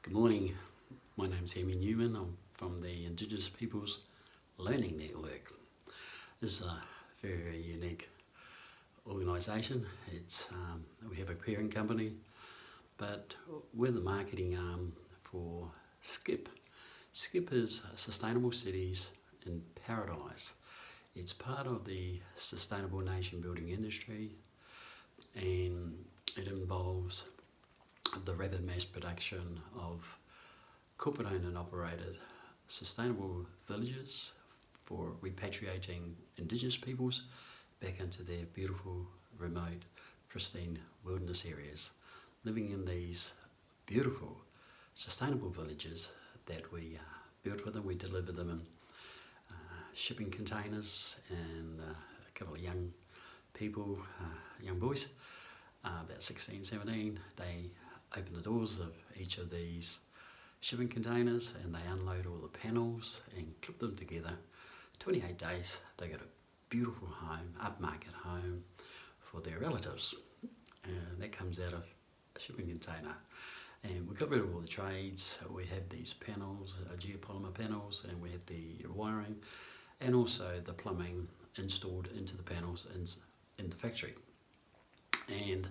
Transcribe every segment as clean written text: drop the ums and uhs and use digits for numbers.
Good morning, my name's Hemi Newman. I'm from the Indigenous Peoples Learning Network. This is a very unique organisation. We have a parent company, but we're the marketing arm for SCIP. SCIP is Sustainable Cities in Paradise. It's part of the sustainable nation building industry, and it involves the rapid mass production of corporate owned and operated sustainable villages for repatriating Indigenous peoples back into their beautiful, remote, pristine wilderness areas, living in these beautiful, sustainable villages that we build for them. We deliver them in shipping containers, and a couple of young people, young boys, about 16, 17, they open the doors of each of these shipping containers and they unload all the panels and clip them together. 28 days they got a beautiful home, upmarket home for their relatives, and that comes out of a shipping container. And we got rid of all the trades. We have these panels, geopolymer panels, and we have the wiring and also the plumbing installed into the panels in the factory. And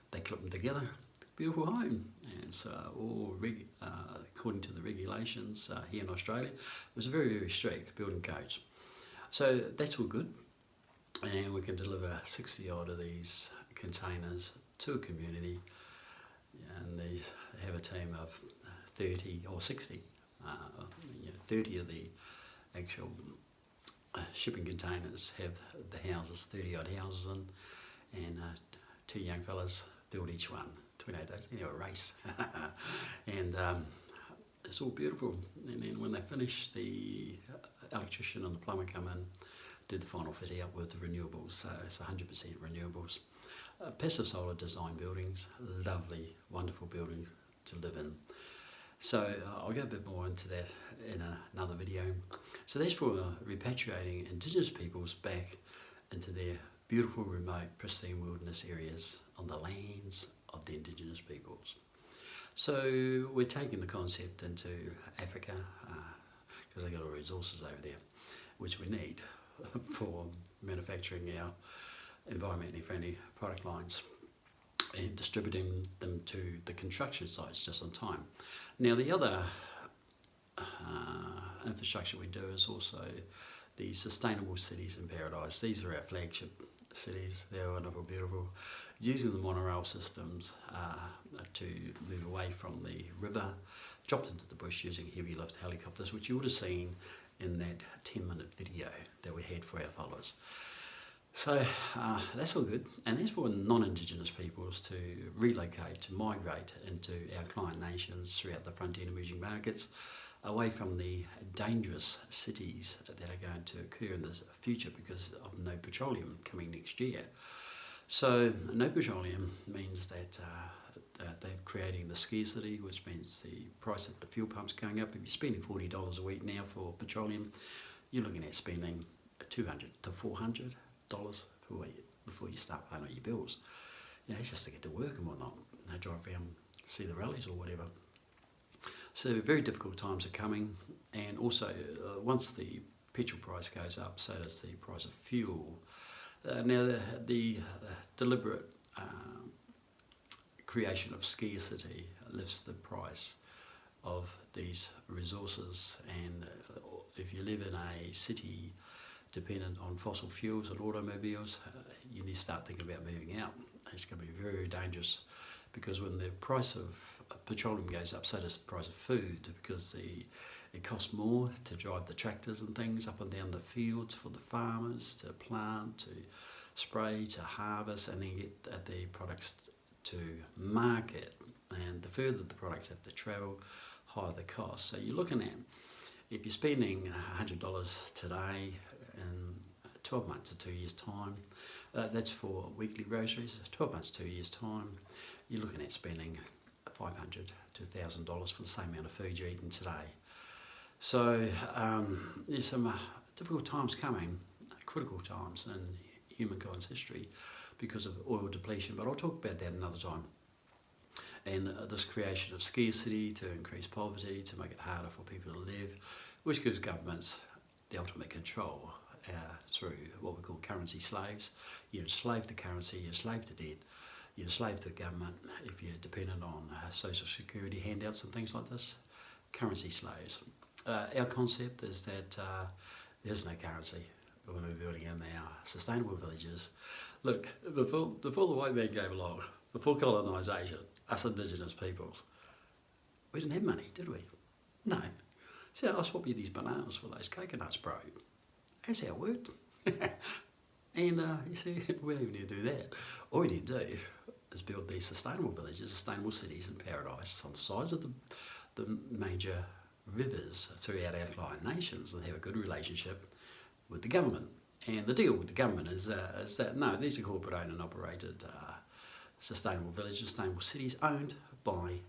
they clip them together, beautiful home. And it's all according to the regulations here in Australia. It was very, very strict building codes. So that's all good. And we can deliver 60 odd of these containers to a community, and they have a team of 30 or 60, 30 of the actual shipping containers have the houses, 30 odd houses in, and two young fellas build each one, 28 days, they have a race. And it's all beautiful. And then when they finish, the electrician and the plumber come in, do the final fit out with the renewables, so it's 100% renewables. Passive solar design buildings, lovely, wonderful buildings to live in. So I'll go a bit more into that in another video. So that's for repatriating Indigenous peoples back into their beautiful, remote, pristine wilderness areas on the lands of the Indigenous peoples. So we're taking the concept into Africa because they've got all the resources over there, which we need for manufacturing our environmentally friendly product lines and distributing them to the construction sites just on time. Now the other infrastructure we do is also the Sustainable Cities in Paradise. These are our flagship cities. They're wonderful, beautiful, using the monorail systems to move away from the river, dropped into the bush using heavy lift helicopters, which you would have seen in that 10-minute video that we had for our followers. So that's all good, and that's for non-Indigenous peoples to relocate, to migrate into our client nations throughout the frontier and emerging markets, away from the dangerous cities that are going to occur in the future because of no petroleum coming next year. So no petroleum means that they're creating the scarcity, which means the price of the fuel pump's going up. If you're spending $40 a week now for petroleum, you're looking at spending $200 to $400 per week before you start paying all your bills. It's just to get to work and whatnot. They drive around, see the rallies or whatever. So very difficult times are coming, and also once the petrol price goes up, so does the price of fuel. Now the deliberate creation of scarcity lifts the price of these resources, and if you live in a city dependent on fossil fuels and automobiles, you need to start thinking about moving out. It's going to be very, very dangerous, because when the price of petroleum goes up, so does the price of food, because it costs more to drive the tractors and things up and down the fields for the farmers to plant, to spray, to harvest, and then get the products to market. And the further the products have to travel, higher the cost. So you're looking at, if you're spending $100 today in 12 months to 2 years time, that's for weekly groceries. 12 months, 2 years time, you're looking at spending $500 to $1,000 for the same amount of food you're eating today. So there's some difficult times coming, critical times in humankind's history because of oil depletion, but I'll talk about that another time. and this creation of scarcity to increase poverty, to make it harder for people to live, which gives governments the ultimate control through what we call currency slaves. You're a slave to currency, you're a slave to debt, you're a slave to the government if you're dependent on social security handouts and things like this. Currency slaves. Our concept is that there's no currency when we're building in our sustainable villages. Look, before the white man came along, before colonisation, us indigenous peoples, we didn't have money, did we? No. So I'll swap you these bananas for those coconuts, bro. That's how it worked. And you see, we don't even need to do that. All we need to do is build these sustainable villages, sustainable cities in paradise on the sides of the major rivers throughout our client nations, and have a good relationship with the government. And the deal with the government is that no, these are corporate owned and operated sustainable villages, sustainable cities owned by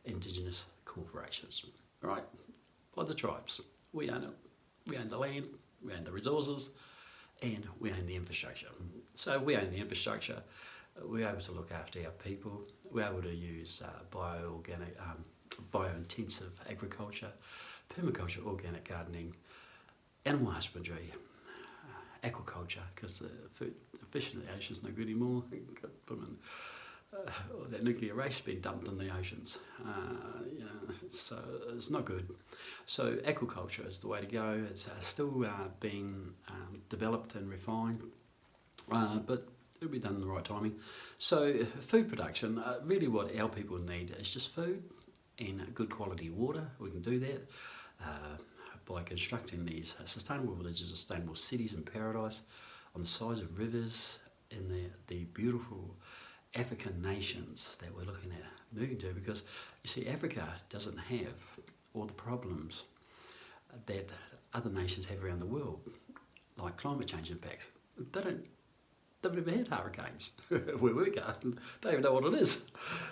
indigenous corporations, right? By the tribes. We own it. We own the land, we own the resources, and we own the infrastructure. So we own the infrastructure, we're able to look after our people, we're able to use bio-intensive agriculture, permaculture, organic gardening, animal husbandry, aquaculture, because the fish in the ocean's no good anymore. That nuclear waste being dumped in the oceans, so it's not good. So aquaculture is the way to go. It's still being developed and refined, but it'll be done in the right timing. So food production, really what our people need is just food and good quality water. We can do that by constructing these sustainable villages, sustainable cities in paradise on the sides of rivers in the beautiful African nations that we're looking at moving to, because you see Africa doesn't have all the problems that other nations have around the world, like climate change impacts. They've never had hurricanes where we go. They don't even know what it is.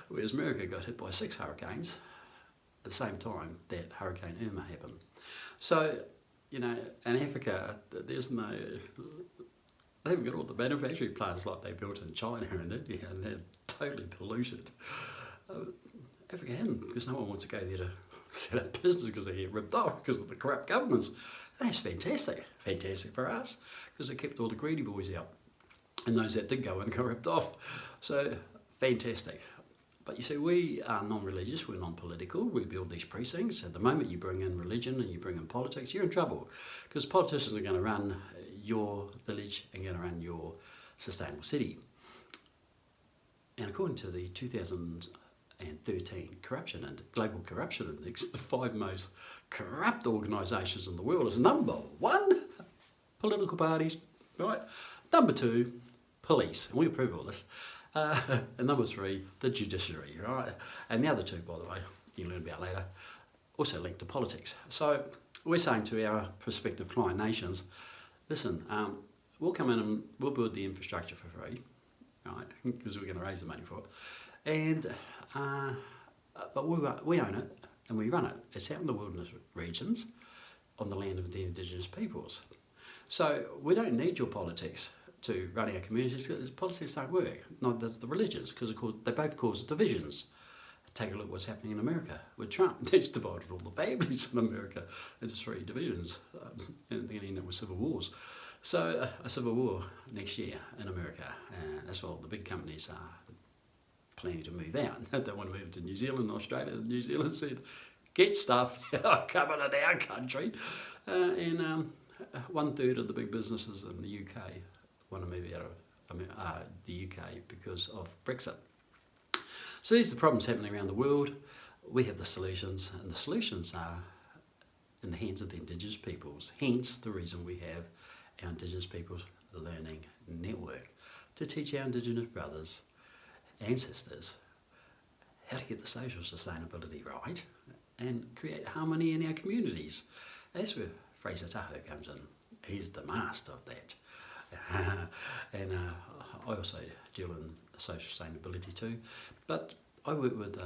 Whereas America got hit by 6 hurricanes at the same time that Hurricane Irma happened. So, in Africa, there's no... They haven't got all the manufacturing plants like they built in China and India, and they're totally polluted. Africa hasn't, because no one wants to go there to set up business because they get ripped off because of the corrupt governments. That's fantastic. Fantastic for us, because it kept all the greedy boys out. And those that did go in got ripped off. So, fantastic. But you see, we are non-religious, we're non-political, we build these precincts. At the moment you bring in religion and you bring in politics, you're in trouble. Because politicians are going to run your village and going to run your sustainable city. And according to the 2013 Global Corruption Index, the 5 most corrupt organisations in the world is number 1, political parties, right? Number 2, police, and we approve all this. And number 3, the judiciary, right? And the other 2, by the way, you can learn about later, also linked to politics. So we're saying to our prospective client nations, listen, we'll come in and we'll build the infrastructure for free, right? Because we're going to raise the money for it. And but we own it and we run it. It's out in the wilderness regions on the land of the indigenous peoples. So we don't need your politics to run our communities, because politics don't work. Neither does the religions, because they both cause divisions. Take a look at what's happening in America with Trump. That's divided all the families in America into 3 divisions, and then end up with civil wars. So a civil war next year in America, and that's what the big companies are planning to move out. They want to move to New Zealand, Australia. New Zealand said, get stuff, coming in our country. And 1/3 of the big businesses in the UK want to move out of the UK because of Brexit. So these are the problems happening around the world. We have the solutions, and the solutions are in the hands of the indigenous peoples. Hence the reason we have our Indigenous Peoples Learning Network, to teach our Indigenous brothers and sisters how to get the social sustainability right and create harmony in our communities. That's where Fraser Tahoe comes in. He's the master of that. And I also deal in social sustainability too, but I work with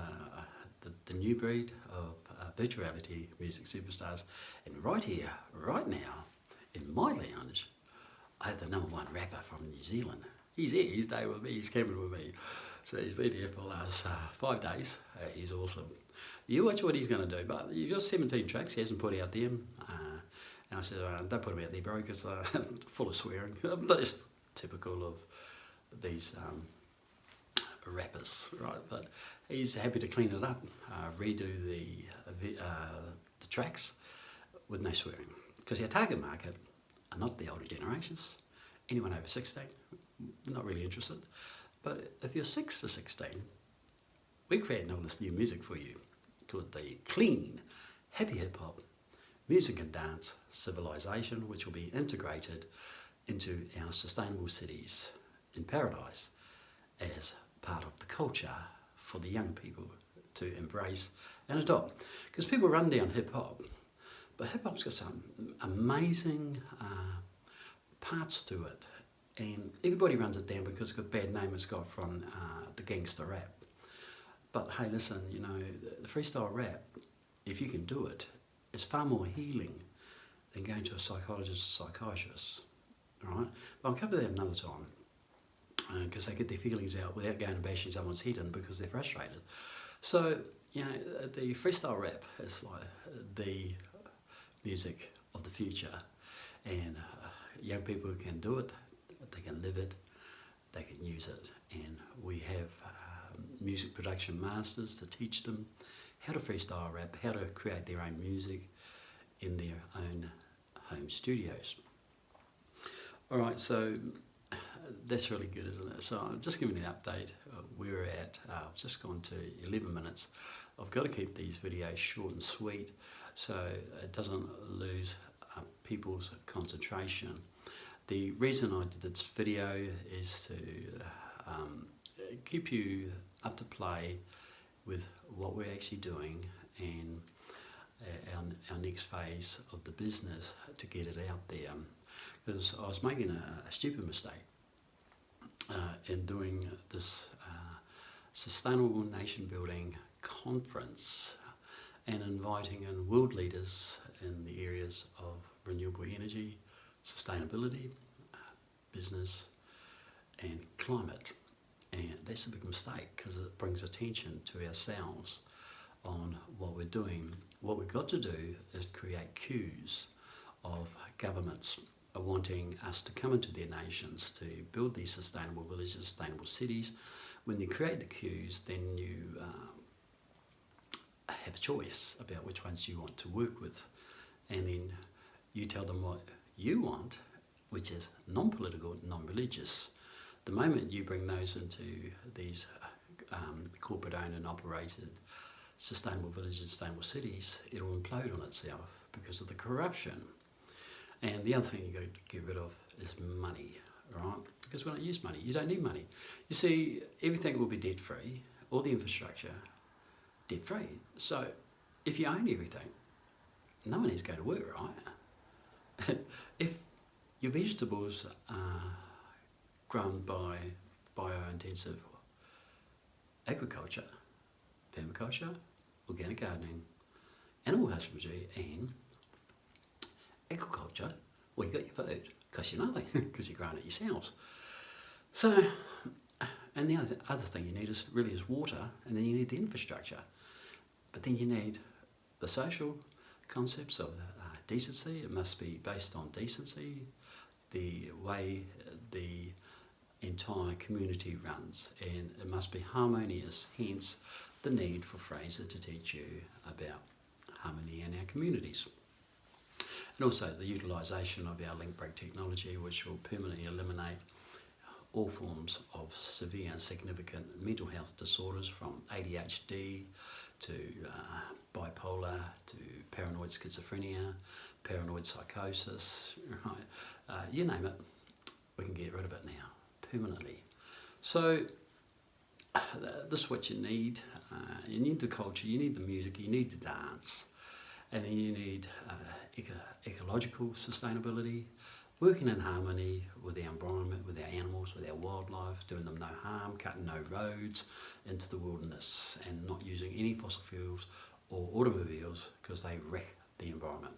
the new breed of virtuality music superstars, and right here, right now, in my lounge, I have the #1 rapper from New Zealand. He's here, he's staying with me, he's camping with me. So he's been here for the last 5 days. He's awesome. You watch what he's going to do, but you've got 17 tracks he hasn't put out there. And I said, don't put them out there, bro, because they're full of swearing. But it's typical of these rappers, right? But he's happy to clean it up, redo the tracks with no swearing. Because our target market are not the older generations. Anyone over 16, not really interested. But if you're 6 to 16, we're creating all this new music for you called the clean, happy hip hop, music and dance civilization, which will be integrated into our sustainable cities in paradise as part of the culture for the young people to embrace and adopt. Because people run down hip hop, but hip hop's got some amazing parts to it, and everybody runs it down because it's got a bad name it's got from the gangster rap. But hey, listen, you know, the freestyle rap, if you can do it, is far more healing than going to a psychologist or psychiatrist. All right, but I'll cover that another time because they get their feelings out without going and bashing someone's head in because they're frustrated. So, you know, the freestyle rap is like the music of the future, and young people can do it, they can live it, they can use it, and we have music production masters to teach them how to freestyle rap, how to create their own music in their own home studios. Alright, so that's really good, isn't it? So I'm just giving you an update. We're at, I've just gone to 11 minutes. I've got to keep these videos short and sweet so it doesn't lose people's concentration. The reason I did this video is to keep you up to play with what we're actually doing and our next phase of the business to get it out there. Because I was making a stupid mistake in doing this Sustainable Nation Building Conference and inviting in world leaders in the areas of renewable energy, sustainability, business and climate. And that's a big mistake because it brings attention to ourselves on what we're doing. What we've got to do is create queues of governments wanting us to come into their nations to build these sustainable villages, sustainable cities. When you create the queues, then you have a choice about which ones you want to work with, and then you tell them what you want, which is non-political, non-religious. The moment you bring those into these corporate-owned and operated sustainable villages, sustainable cities, it'll implode on itself because of the corruption. And the other thing you've got to get rid of is money, right? Because we don't use money. You don't need money. You see, everything will be debt-free, all the infrastructure, debt-free. So if you own everything, no one needs to go to work, right? If your vegetables are grown by bio-intensive agriculture, permaculture, organic gardening, animal husbandry and agriculture, well, you got your food, costs you nothing because you're growing it yourselves. So, and the other thing you need is water, and then you need the infrastructure. But then you need the social concepts of decency. It must be based on decency, the way the entire community runs, and it must be harmonious, hence the need for Fraser to teach you about harmony in our communities. And also the utilisation of our link break technology, which will permanently eliminate all forms of severe and significant mental health disorders, from ADHD to bipolar to paranoid schizophrenia, paranoid psychosis, right? You name it, we can get rid of it now, permanently. So this is what you need. You need the culture, you need the music, you need the dance, and then you need ecological sustainability, working in harmony with our environment, with our animals, with our wildlife, doing them no harm, cutting no roads into the wilderness, and not using any fossil fuels or automobiles because they wreck the environment.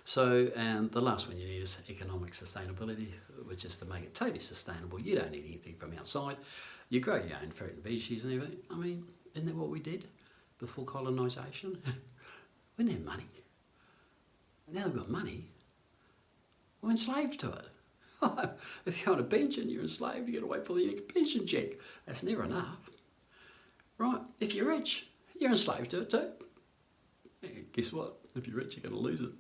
So, and the last one you need is economic sustainability, which is to make it totally sustainable. You don't need anything from outside. You grow your own fruit and veggies and everything. I mean, isn't that what we did before colonisation? We didn't have money. Now they've got money. We're enslaved to it. If you're on a pension, you're enslaved. You've got to wait for the next pension check. That's never enough. Right, if you're rich, you're enslaved to it too. And guess what? If you're rich, you're going to lose it.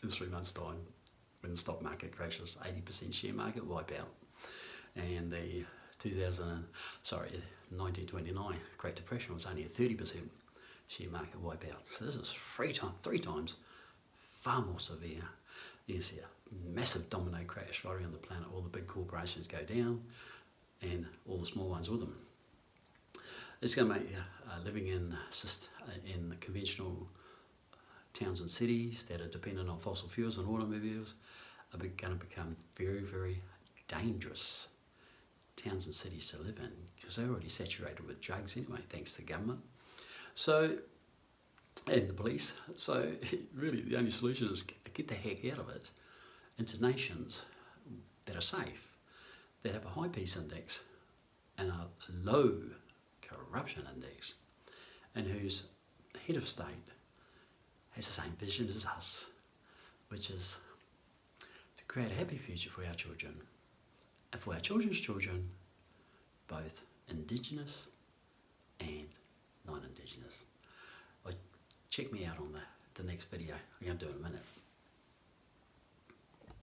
In 3 months' time, when the stock market crashes, 80% share market wipeout. And the 1929 Great Depression was only a 30% share market wipeout. So this is three times far more severe. You see a massive domino crash right around the planet. All the big corporations go down and all the small ones with them. It's going to make living in conventional towns and cities that are dependent on fossil fuels and automobiles are going to become very, very dangerous towns and cities to live in, because they're already saturated with drugs anyway, thanks to the government. So, and the police. So really the only solution is get the heck out of it into nations that are safe, that have a high peace index and a low corruption index, and whose head of state has the same vision as us, which is to create a happy future for our children and for our children's children, both Indigenous and non-Indigenous. Check me out on the next video. I'm going to do it in a minute.